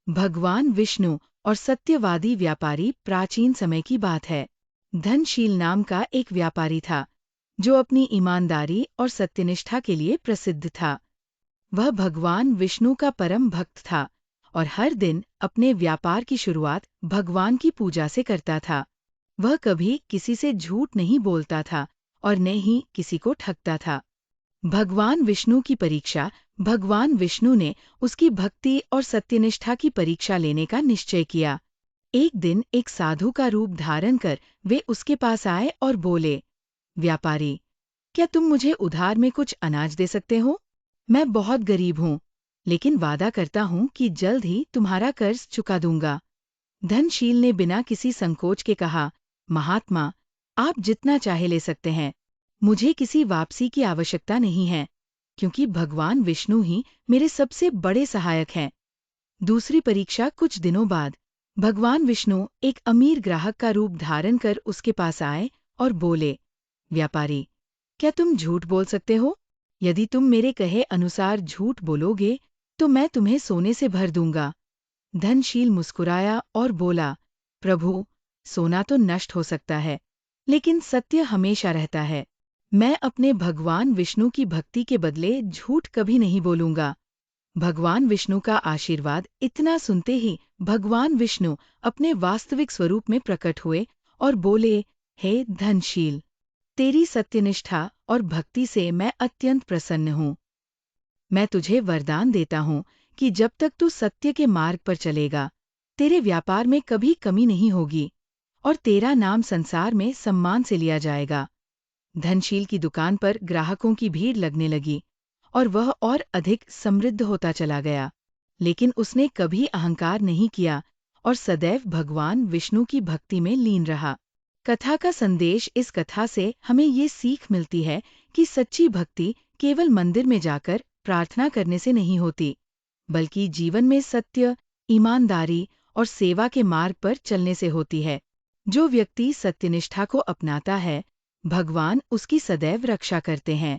भगवान विष्णु और सत्यवादी व्यापारी प्राचीन समय की बात है। धनशील नाम का एक व्यापारी था, जो अपनी ईमानदारी और सत्यनिष्ठा के लिए प्रसिद्ध था। वह भगवान विष्णु का परम भक्त था और हर दिन अपने व्यापार की शुरुआत भगवान की पूजा से करता था। वह कभी किसी से झूठ नहीं बोलता था और न ही किसी को ठगता था। भगवान विष्णु की परीक्षा भगवान विष्णु ने उसकी भक्ति और सत्यनिष्ठा की परीक्षा लेने का निश्चय किया। एक दिन एक साधु का रूप धारण कर वे उसके पास आए और बोले, व्यापारी, क्या तुम मुझे उधार में कुछ अनाज दे सकते हो? मैं बहुत गरीब हूँ, लेकिन वादा करता हूँ कि जल्द ही तुम्हारा कर्ज चुका दूंगा। धनशील ने बिना किसी संकोच के कहा, महात्मा, आप जितना चाहे ले सकते हैं। मुझे किसी वापसी की आवश्यकता नहीं है, क्योंकि भगवान विष्णु ही मेरे सबसे बड़े सहायक हैं। दूसरी परीक्षा कुछ दिनों बाद भगवान विष्णु एक अमीर ग्राहक का रूप धारण कर उसके पास आए और बोले, व्यापारी, क्या तुम झूठ बोल सकते हो? यदि तुम मेरे कहे अनुसार झूठ बोलोगे तो मैं तुम्हें सोने से भर दूंगा। धनशील मुस्कुराया और बोला, प्रभु, सोना तो नष्ट हो सकता है, लेकिन सत्य हमेशा रहता है। मैं अपने भगवान विष्णु की भक्ति के बदले झूठ कभी नहीं बोलूंगा। भगवान विष्णु का आशीर्वाद इतना सुनते ही भगवान विष्णु अपने वास्तविक स्वरूप में प्रकट हुए और बोले, हे धनशील, तेरी सत्यनिष्ठा और भक्ति से मैं अत्यंत प्रसन्न हूँ। मैं तुझे वरदान देता हूँ कि जब तक तू सत्य के मार्ग पर चलेगा, तेरे व्यापार में कभी कमी नहीं होगी और तेरा नाम संसार में सम्मान से लिया जाएगा। धनशील की दुकान पर ग्राहकों की भीड़ लगने लगी और वह और अधिक समृद्ध होता चला गया, लेकिन उसने कभी अहंकार नहीं किया और सदैव भगवान विष्णु की भक्ति में लीन रहा। कथा का संदेश इस कथा से हमें ये सीख मिलती है कि सच्ची भक्ति केवल मंदिर में जाकर प्रार्थना करने से नहीं होती, बल्कि जीवन में सत्य, ईमानदारी और सेवा के मार्ग पर चलने से होती है। जो व्यक्ति सत्यनिष्ठा को अपनाता है, भगवान उसकी सदैव रक्षा करते हैं।